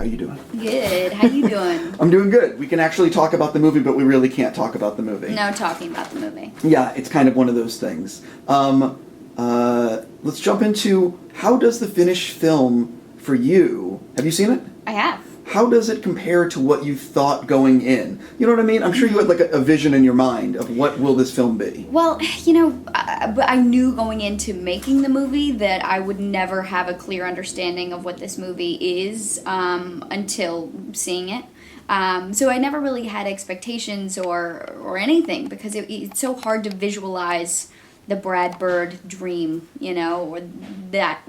How you doing? Good. How you doing? I'm doing good. We can actually talk about the movie, but we really can't talk about the movie. No talking about the movie. Yeah, it's kind of one of those things. Let's jump into, how does the finished film for you? Have you seen it? I have. How does it compare to what you thought going in? You know what I mean? I'm sure you had like a vision in your mind of what will this film be. Well, you know, I knew going into making the movie that I would never have a clear understanding of what this movie is until seeing it. So I never really had expectations or anything, because it's so hard to visualize the Brad Bird dream, you know, or that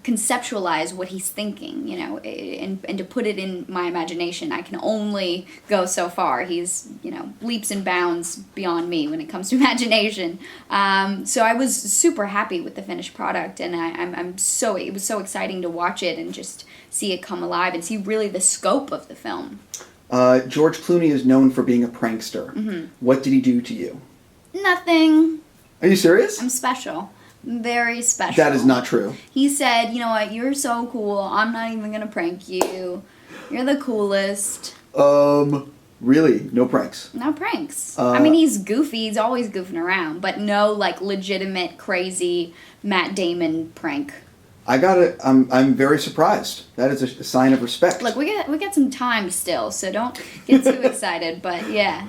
conceptualize what he's thinking, you know, and to put it in my imagination. I can only go so far. He's, you know, leaps and bounds beyond me when it comes to imagination. So I was super happy with the finished product, and it was so exciting to watch it and just see it come alive and see really the scope of the film. George Clooney is known for being a prankster. Mm-hmm. What did he do to you? Nothing. Are you serious? I'm special. Very special. That is not true. He said, you know what, you're so cool, I'm not even gonna prank you. You're the coolest. Really? No pranks? No pranks. I mean, he's goofy, he's always goofing around, but no, like, legitimate, crazy Matt Damon prank. I'm very surprised. That is a sign of respect. Look, we got some time still, so don't get too excited, but yeah.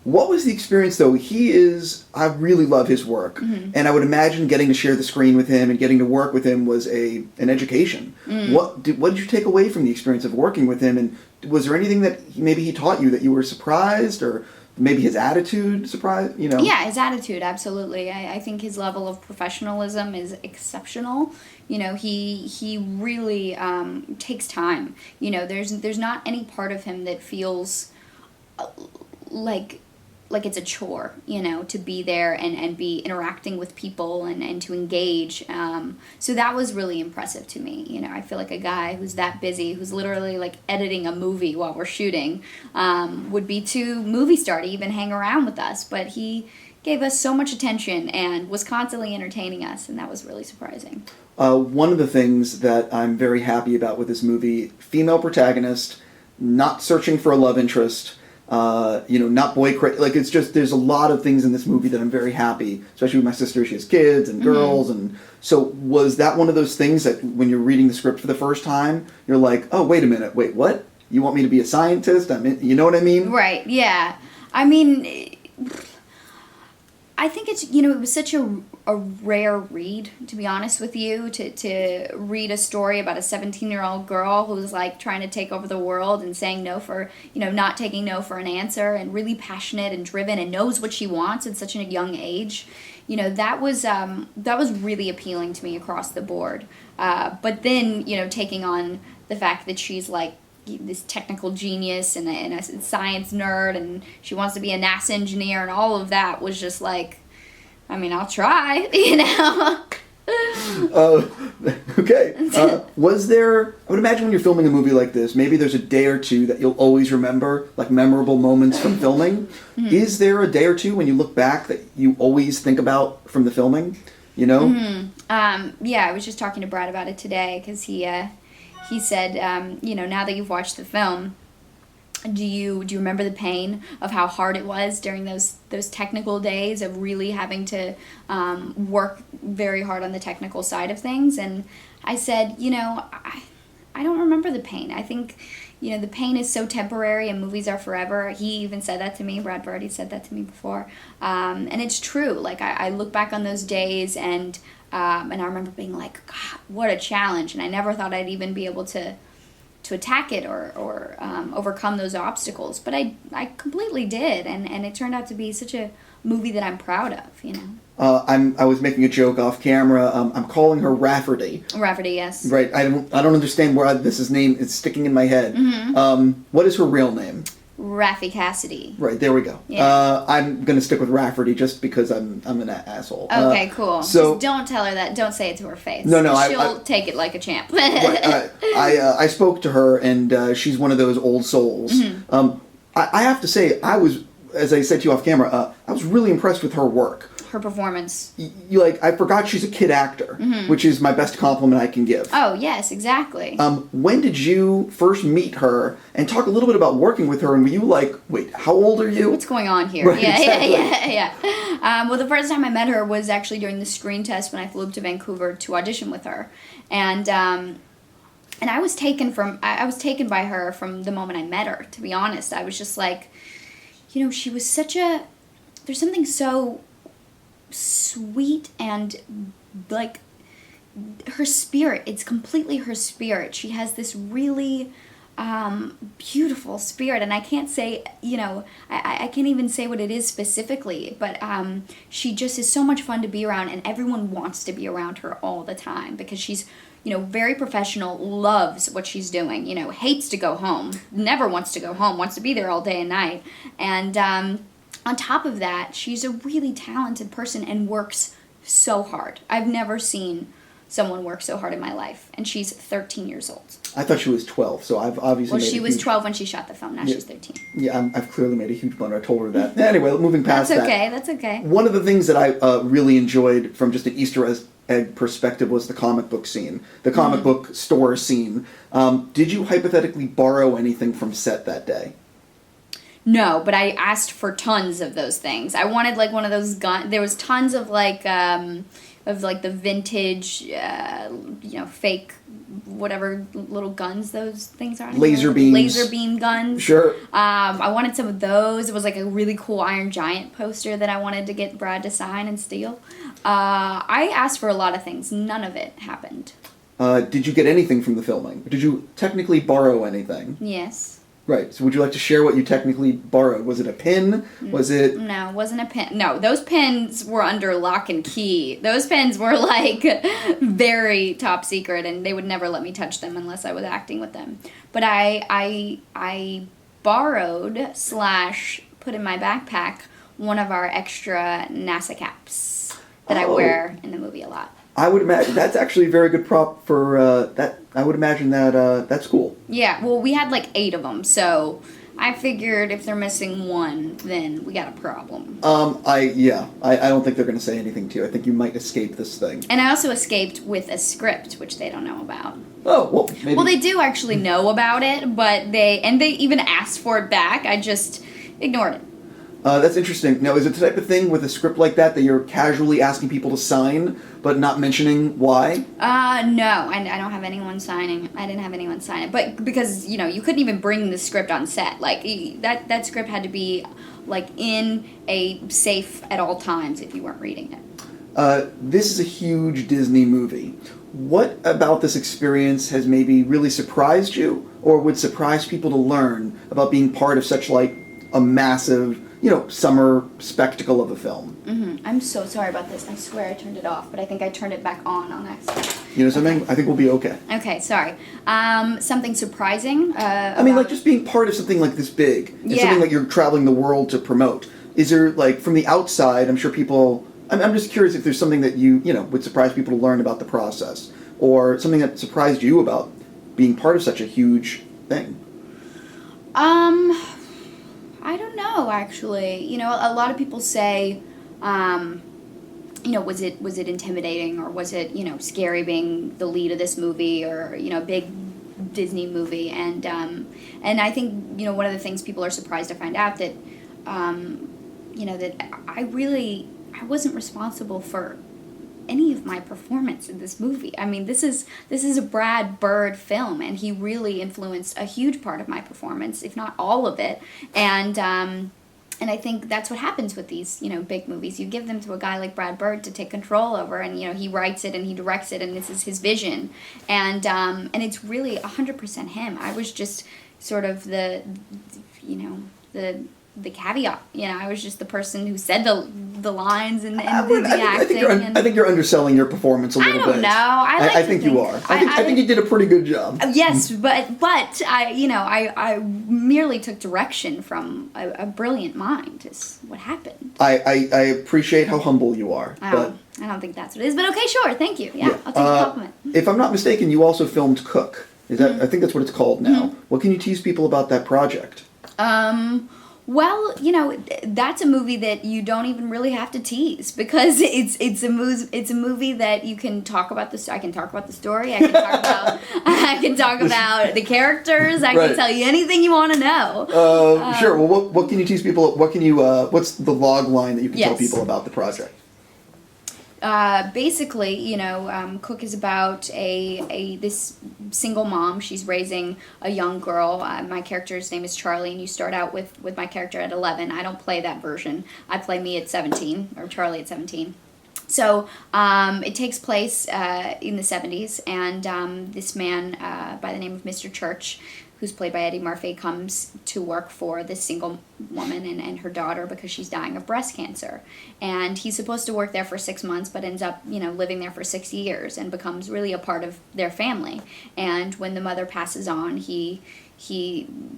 What was the experience, though? I really love his work, mm-hmm. and I would imagine getting to share the screen with him and getting to work with him was an education. Mm. What did you take away from the experience of working with him, and was there anything that maybe he taught you that you were surprised, or maybe his attitude surprised, you know? Yeah, his attitude, absolutely. I think his level of professionalism is exceptional. You know, he really takes time. You know, there's not any part of him that feels like it's a chore, you know, to be there and be interacting with people and to engage. So that was really impressive to me. You know, I feel like a guy who's that busy, who's literally like editing a movie while we're shooting, would be too movie star to even hang around with us. But he gave us so much attention and was constantly entertaining us, and that was really surprising. One of the things that I'm very happy about with this movie, female protagonist, not searching for a love interest, not boy crazy. Like, it's just, there's a lot of things in this movie that I'm very happy, especially with my sister. She has kids and girls, mm-hmm. and so was that one of those things that when you're reading the script for the first time, you're like, oh, wait a minute, wait, what? You want me to be a scientist? You know what I mean? Right, yeah. I mean, I think it's, you know, it was such a rare read, to be honest with you, to read a story about a 17-year-old girl who's like trying to take over the world and saying no for, you know, not taking no for an answer, and really passionate and driven and knows what she wants at such a young age. You know, that was really appealing to me across the board. But then, you know, taking on the fact that she's like this technical genius and a science nerd, and she wants to be a NASA engineer, and all of that was just like, I mean, I'll try, you know. Okay. Was there, I would imagine when you're filming a movie like this, maybe there's a day or two that you'll always remember, like memorable moments from filming. Mm-hmm. Is there a day or two when you look back that you always think about from the filming, you know? Mm-hmm. Yeah, I was just talking to Brad about it today, because he said, you know, now that you've watched the film, do you remember the pain of how hard it was during those technical days of really having to work very hard on the technical side of things? And I said, you know, I don't remember the pain. I think, you know, the pain is so temporary and movies are forever. He even said that to me. Brad Bird, he said that to me before. And it's true. Like, I look back on those days and I remember being like, God, what a challenge. And I never thought I'd even be able to attack it or overcome those obstacles. But I completely did. And it turned out to be such a movie that I'm proud of, you know. I was making a joke off camera. I'm calling her Rafferty. Rafferty, yes. Right. I don't understand where this name is sticking in my head. Mm-hmm. What is her real name? Raffey Cassidy. Right, there we go. Yeah. I'm going to stick with Rafferty just because I'm an asshole. Okay, cool. So just don't tell her that. Don't say it to her face. No, She'll take it like a champ. Right, I spoke to her, and she's one of those old souls. Mm-hmm. I have to say, as I said to you off camera, I was really impressed with her work. her performance. You like, I forgot she's a kid actor, which is my best compliment I can give. Oh, yes, exactly. When did you first meet her, and talk a little bit about working with her, and were you like, wait, how old are you? What's going on here? Right, yeah, exactly. yeah. Well, the first time I met her was actually during the screen test when I flew up to Vancouver to audition with her. And I was taken by her from the moment I met her, to be honest. I was just like, you know, she was there's something so sweet and, like, her spirit. It's completely her spirit. She has this really beautiful spirit, and I can't say, you know, I can't even say what it is specifically, but she just is so much fun to be around, and everyone wants to be around her all the time because she's, you know, very professional, loves what she's doing, you know, hates to go home, never wants to go home, wants to be there all day and night, and on top of that, she's a really talented person and works so hard. I've never seen someone work so hard in my life, and she's 13 years old. I thought she was 12, so I've obviously Well, she was 12 when she shot the film, now she's 13. Yeah, I've clearly made a huge blunder. I told her that. Anyway, moving past That's okay. One of the things that I really enjoyed from just an Easter egg perspective was the comic book scene, the comic book store scene. Did you hypothetically borrow anything from set that day? No, but I asked for tons of those things. I wanted, like, one of those there was tons of, like, the vintage, you know, fake, whatever little guns those things are. Laser beams. Laser beam guns. Sure. I wanted some of those. It was, like, a really cool Iron Giant poster that I wanted to get Brad to sign and steal. I asked for a lot of things. None of it happened. Did you get anything from the filming? Did you technically borrow anything? Yes. Right. So would you like to share what you technically borrowed? Was it a pin? Was it... No, it wasn't a pin. No, those pins were under lock and key. Those pins were, like, very top secret, and they would never let me touch them unless I was acting with them. But I borrowed / put in my backpack one of our extra NASA caps that I wear in the movie a lot. I would imagine that's actually a very good prop for that. I would imagine that that's cool. Yeah, well, we had like 8 of them, so I figured if they're missing one, then we got a problem. I don't think they're going to say anything to you. I think you might escape this thing. And I also escaped with a script, which they don't know about. Oh, well, maybe. Well, they do actually know about it, but they even asked for it back. I just ignored it. That's interesting. Now, is it the type of thing with a script like that you're casually asking people to sign, but not mentioning why? No, I don't have anyone signing. I didn't have anyone sign it, but because, you know, you couldn't even bring the script on set. Like, that script had to be, like, in a safe at all times if you weren't reading it. This is a huge Disney movie. What about this experience has maybe really surprised you, or would surprise people to learn about being part of such, like, a massive, you know, summer spectacle of a film? I'm so sorry about this. I swear I turned it off, but I think I turned it back on accident. You know something? I think we'll be okay. Okay, sorry. Something surprising? I mean, like, just being part of something like this big, and something that you're traveling the world to promote. Is there, like, from the outside, I'm sure people... I'm just curious if there's something that you know, would surprise people to learn about the process, or something that surprised you about being part of such a huge thing. I don't know, actually. You know, a lot of people say, you know, was it intimidating, or was it, you know, scary being the lead of this movie, or, you know, big Disney movie, and I think, you know, one of the things people are surprised to find out that, you know, that I wasn't responsible for any of my performance in this movie. I mean, this is a Brad Bird film, and he really influenced a huge part of my performance, if not all of it. And I think that's what happens with these, you know, big movies. You give them to a guy like Brad Bird to take control over, and, you know, he writes it and he directs it, and this is his vision. And it's really 100% him. I was just sort of the caveat, you know. I was just the person who said the lines and the acting. I think you're underselling your performance a little bit. I don't know. I think you are. I think you did a pretty good job. Yes, but I merely took direction from a brilliant mind. Is what happened. I appreciate how humble you are. But I don't think that's what it is. But okay, sure. Thank you. Yeah. I'll take the compliment. If I'm not mistaken, you also filmed Cook. Is that? I think that's what it's called now. What can you tease people about that project? Well, you know, that's a movie that you don't even really have to tease because it's a movie that you can talk about I can talk about the story. I can talk about I can talk about the characters. I Right. can tell you anything you want to know. Sure. Well, what can you tease people? What can you? What's the log line that you can tell Yes. people about the project? Basically, you know, Cook is about this single mom. She's raising a young girl. My character's name is Charlie, and you start out with my character at 11. I don't play that version. I play me at 17, or Charlie at 17. So it takes place in the 70s, and this man by the name of Mr. Church, who's played by Eddie Murphy, comes to work for this single woman and her daughter because she's dying of breast cancer. And he's supposed to work there for 6 months, but ends up, you know, living there for 6 years and becomes really a part of their family. And when the mother passes on, he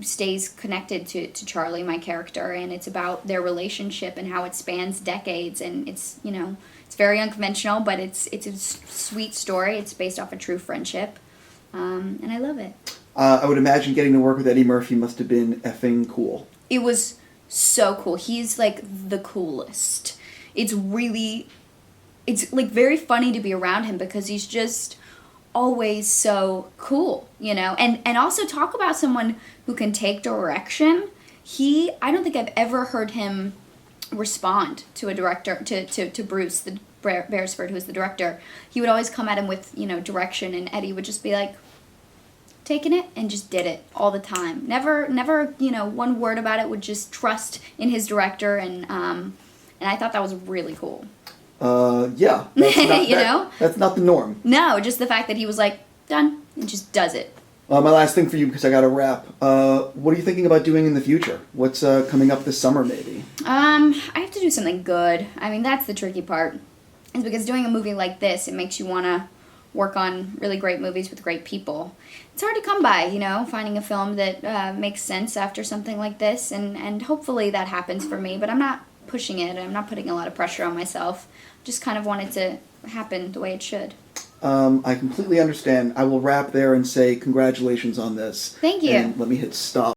stays connected to Charlie, my character, and it's about their relationship and how it spans decades. And it's, you know, it's very unconventional, but it's a sweet story. It's based off a true friendship, and I love it. I would imagine getting to work with Eddie Murphy must have been effing cool. It was so cool. He's like the coolest. It's like very funny to be around him because he's just always so cool, you know. And also talk about someone who can take direction. I don't think I've ever heard him respond to a director, to Bruce, the Beresford, who is the director. He would always come at him with, you know, direction, and Eddie would just be like, taking it and just did it all the time. Never, you know, one word about it, would just trust in his director, and I thought that was really cool. Yeah. That's not, you know? That's not the norm. No, just the fact that he was like, done, and just does it. My last thing for you, because I got to wrap. What are you thinking about doing in the future? What's coming up this summer, maybe? I have to do something good. I mean, that's the tricky part. Is because doing a movie like this, it makes you want to work on really great movies with great people. It's hard to come by, you know, finding a film that makes sense after something like this, and hopefully that happens for me, but I'm not pushing it. I'm not putting a lot of pressure on myself. Just kind of want it to happen the way it should. I completely understand. I will wrap there and say congratulations on this. Thank you. And let me hit stop.